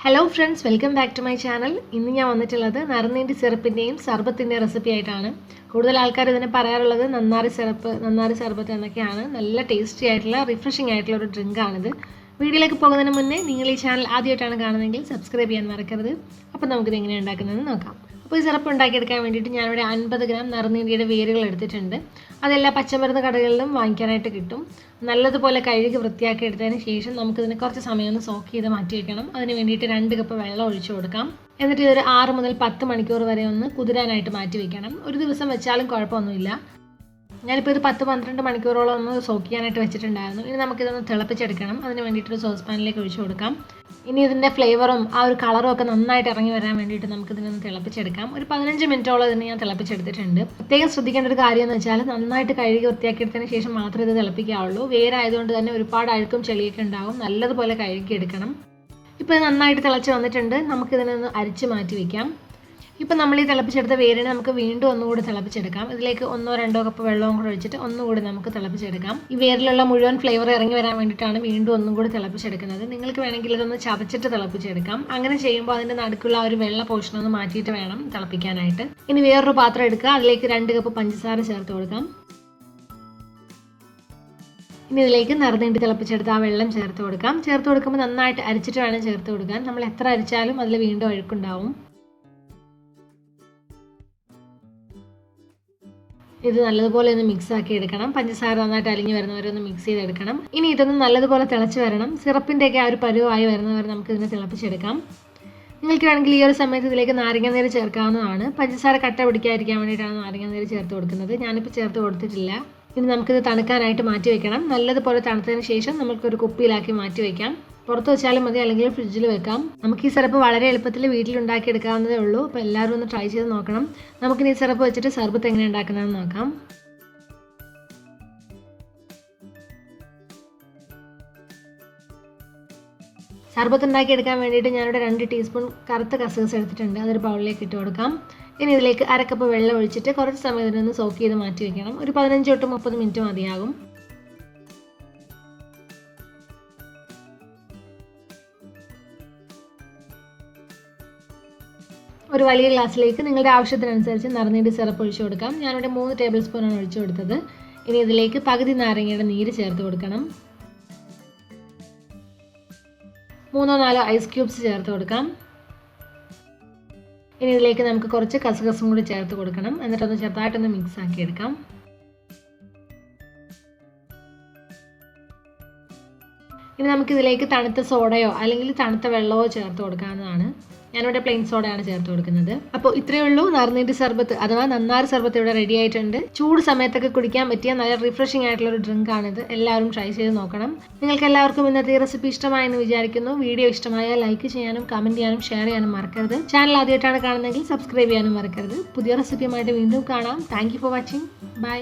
Hello friends, welcome back to my channel. ഇന്ന് ഞാൻ വന്നിട്ടുള്ളത് നറുനീണ്ടി സിറപ്പിന്റെയും സർബത്തിന്റെ റെസിപ്പി ആയിട്ടാണ്. കൂടുതൽ ആൾക്കാർ ഇതിനെ പറയാറുള്ളത് നന്നാരി സിറപ്പ്, നന്നാരി സർബത്ത് എന്നൊക്കെയാണ്. നല്ല ടേസ്റ്റി ആയിട്ടുള്ള റിഫ്രഷിംഗ് ആയിട്ടുള്ള ഒരു ഡ്രിങ്ക് ആണിത്. വീഡിയോയിലേക്ക് പോകുന്നതിന് മുന്നേ നിങ്ങൾ ഈ ചാനൽ ആദ്യമായിട്ടാണ് കാണുന്നതെങ്കിൽ സബ്സ്ക്രൈബ് ചെയ്യാൻ മറക്കരുത്. അപ്പോൾ നമുക്കിത് എങ്ങനെ ഉണ്ടാക്കുന്നതെന്ന് നോക്കാം. അപ്പോൾ ഈ സിറപ്പ് ഉണ്ടാക്കിയെടുക്കാൻ വേണ്ടിയിട്ട് ഞാനിവിടെ 50 ഗ്രാം നറുനീണ്ടിയുടെ വേരുകൾ എടുത്തിട്ടുണ്ട്. അതെല്ലാം പച്ചമരുന്ന് കടകളിലും വാങ്ങിക്കാനായിട്ട് കിട്ടും. നല്ലതുപോലെ കഴുകി വൃത്തിയാക്കി എടുത്തതിന് ശേഷം നമുക്കിതിന് കുറച്ച് സമയം ഒന്ന് സോക്ക് ചെയ്ത് മാറ്റി വയ്ക്കണം. അതിന് വേണ്ടിയിട്ട് 2 കപ്പ് വെള്ളം ഒഴിച്ചു കൊടുക്കാം. എന്നിട്ട് ഇതൊരു 6 മുതൽ 10 മണിക്കൂർ വരെ ഒന്ന് കുതിരാനായിട്ട് മാറ്റി വയ്ക്കണം. ഒരു ദിവസം വെച്ചാലും കുഴപ്പമൊന്നുമില്ല. ഞാനിപ്പോൾ ഇത് 10-12 മണിക്കൂറോളം ഒന്ന് സോക്ക് ചെയ്യാനായിട്ട് വെച്ചിട്ടുണ്ടായിരുന്നു. ഇനി നമുക്കിതൊന്ന് തിളപ്പിച്ചെടുക്കണം. അതിന് വേണ്ടിയിട്ടൊരു സോസ് പാനിലേക്ക് ഒഴിച്ചു കൊടുക്കാം. ഇനി ഇതിൻ്റെ ഫ്ലേവറും ആ ഒരു കളറും ഒക്കെ നന്നായിട്ട് ഇറങ്ങി വരാൻ വേണ്ടിയിട്ട് നമുക്കിതിനൊന്ന് തിളപ്പിച്ചെടുക്കാം. ഒരു 15 മിനിറ്റോളം ഇതിന് ഞാൻ തിളപ്പിച്ചെടുത്തിട്ടുണ്ട്. പ്രത്യേകം ശ്രദ്ധിക്കേണ്ട ഒരു കാര്യം എന്ന് വെച്ചാൽ നന്നായിട്ട് കഴുകി വൃത്തിയാക്കിയെടുത്തതിന് ശേഷം മാത്രമേ ഇത് തിളപ്പിക്കാവുള്ളൂ. വേരായതുകൊണ്ട് തന്നെ ഒരുപാട് അഴുക്കും ചെളിയൊക്കെ ഉണ്ടാവും. നല്ലതുപോലെ കഴുകിയെടുക്കണം. ഇപ്പോൾ ഇത് നന്നായിട്ട് തിളച്ച് വന്നിട്ടുണ്ട്. നമുക്കിതിനൊന്ന് അരിച്ച് മാറ്റി വയ്ക്കാം. ഇപ്പോൾ നമ്മൾ ഈ തിളപ്പിച്ചെടുത്ത വേരിനെ നമുക്ക് വീണ്ടും ഒന്നുകൂടി തിളപ്പിച്ചെടുക്കാം. ഇതിലേക്ക് 1-2 കപ്പ് വെള്ളവും കൂടെ ഒഴിച്ചിട്ട് ഒന്നുകൂടി നമുക്ക് തിളപ്പിച്ചെടുക്കാം. ഈ വേരിലുള്ള മുഴുവൻ ഫ്ലേവർ ഇറങ്ങി വരാൻ വേണ്ടിയിട്ടാണ് വീണ്ടും ഒന്നും കൂടി തിളപ്പിച്ചെടുക്കുന്നത്. നിങ്ങൾക്ക് വേണമെങ്കിൽ ഇതൊന്ന് ചതച്ചിട്ട് തിളപ്പിച്ചെടുക്കാം. അങ്ങനെ ചെയ്യുമ്പോൾ അതിൻ്റെ നടുക്കുള്ള ആ ഒരു വെള്ള പോർഷൻ ഒന്ന് മാറ്റിയിട്ട് വേണം തിളപ്പിക്കാനായിട്ട്. ഇനി വേറൊരു പാത്രം എടുക്കുക. അതിലേക്ക് 2 കപ്പ് പഞ്ചസാര ചേർത്ത് കൊടുക്കാം. ഇനി ഇതിലേക്ക് നറുനീണ്ടി തിളപ്പിച്ചെടുത്ത് ആ വെള്ളം ചേർത്ത് കൊടുക്കാം. ചേർത്ത് കൊടുക്കുമ്പോൾ നന്നായിട്ട് അരിച്ചിട്ട് വേണം ചേർത്ത് കൊടുക്കാൻ. നമ്മൾ എത്ര അരിച്ചാലും അതിൽ വീണ്ടും അഴുക്കുണ്ടാവും. ഇത് നല്ലതുപോലെ ഒന്ന് മിക്സ് ആക്കി എടുക്കണം. പഞ്ചസാര നന്നായിട്ട് അലിഞ്ഞ് വരുന്നവരെ ഒന്ന് മിക്സ് ചെയ്തെടുക്കണം. ഇനി ഇതൊന്ന് നല്ലതുപോലെ തിളച്ച് വരണം. സിറപ്പിൻ്റെയൊക്കെ ആ ഒരു പരുവായി വരുന്നവരെ നമുക്ക് ഇതിനെ തിളപ്പിച്ചെടുക്കാം. നിങ്ങൾക്ക് വേണമെങ്കിൽ ഈ ഒരു സമയത്ത് ഇതിലേക്ക് നാരങ്ങാനീര് ചേർക്കാവുന്നതാണ്. പഞ്ചസാര കട്ട പിടിക്കാതിരിക്കാൻ വേണ്ടിയിട്ടാണ് നാരങ്ങാനീര് ചേർത്ത് കൊടുക്കുന്നത്. ഞാനിപ്പോൾ ചേർത്ത് കൊടുത്തിട്ടില്ല. ഇനി നമുക്കിത് തണുക്കാനായിട്ട് മാറ്റി വയ്ക്കണം. നല്ലതുപോലെ തണുത്തതിന് ശേഷം നമുക്കൊരു കുപ്പിയിലാക്കി മാറ്റി വയ്ക്കാം. പുറത്ത് വെച്ചാലും മതി, അല്ലെങ്കിൽ ഫ്രിഡ്ജിൽ വെക്കാം. നമുക്ക് ഈ സിറപ്പ് വളരെ എളുപ്പത്തിൽ വീട്ടിലുണ്ടാക്കി എടുക്കാവുന്നതേ ഉള്ളൂ. അപ്പോൾ എല്ലാവരും ഒന്ന് ട്രൈ ചെയ്ത് നോക്കണം. നമുക്കിനി ഈ സിറപ്പ് വെച്ചിട്ട് സർബത്ത് എങ്ങനെ ഉണ്ടാക്കുന്നതെന്ന് നോക്കാം. സർബത്ത് ഉണ്ടാക്കിയെടുക്കാൻ വേണ്ടിയിട്ട് ഞാനിവിടെ 2 ടീസ്പൂൺ കറുത്ത കസകസ് എടുത്തിട്ടുണ്ട്. അതൊരു ബൗളിലേക്ക് ഇട്ട് കൊടുക്കാം. ഇനി ഇതിലേക്ക് 1/2 കപ്പ് വെള്ളം ഒഴിച്ചിട്ട് കുറച്ച് സമയം ഇതിനൊന്ന് സോക്ക് ചെയ്ത് മാറ്റി വയ്ക്കണം. ഒരു 15-30 മിനിറ്റ് മതിയാകും. ഒരു വലിയ ഗ്ലാസ്സിലേക്ക് നിങ്ങളുടെ ആവശ്യത്തിനനുസരിച്ച് നറുനീണ്ടി സിറപ്പ് ഒഴിച്ചു കൊടുക്കാം. ഞാനിവിടെ 3 ടേബിൾ സ്പൂണാണ് ഒഴിച്ചു കൊടുത്തത്. ഇനി ഇതിലേക്ക് പകുതി നാരങ്ങയുടെ നീര് ചേർത്ത് കൊടുക്കണം. 3-4 ഐസ് ക്യൂബ്സ് ചേർത്ത് കൊടുക്കാം. ഇനി ഇതിലേക്ക് നമുക്ക് കുറച്ച് കസകസും കൂടി ചേർത്ത് കൊടുക്കണം. എന്നിട്ടൊന്ന് ചെറുതായിട്ടൊന്ന് മിക്സ് ആക്കി എടുക്കാം. ഇനി നമുക്കിതിലേക്ക് തണുത്ത സോഡയോ അല്ലെങ്കിൽ തണുത്ത വെള്ളമോ ചേർത്ത് കൊടുക്കാവുന്നതാണ്. ഞാനിവിടെ പ്ലെയിൻ സോഡയാണ് ചേർത്ത് കൊടുക്കുന്നത്. അപ്പോൾ ഇത്രയേ ഉള്ളൂ. നറുനീണ്ടി സർബത്ത് അഥവാ നന്നാരി സർബത്ത് ഇവിടെ റെഡി ആയിട്ടുണ്ട്. ചൂട് സമയത്തൊക്കെ കുടിക്കാൻ പറ്റിയ നല്ല റിഫ്രഷിംഗ് ആയിട്ടുള്ള ഒരു ഡ്രിങ്ക് ആണിത്. എല്ലാവരും ട്രൈ ചെയ്ത് നോക്കണം. നിങ്ങൾക്ക് എല്ലാവർക്കും ഇന്നത്തെ ഈ റെസിപ്പി ഇഷ്ടമായെന്ന് വിചാരിക്കുന്നു. വീഡിയോ ഇഷ്ടമായാൽ ലൈക്ക് ചെയ്യാനും കമൻറ്റ് ചെയ്യാനും ഷെയർ ചെയ്യാനും മറക്കരുത്. ചാനൽ ആദ്യമായിട്ടാണ് കാണുന്നതെങ്കിൽ സബ്സ്ക്രൈബ് ചെയ്യാനും മറക്കരുത്. പുതിയ റെസിപ്പിയുമായിട്ട് വീണ്ടും കാണാം. Thank you for watching. By.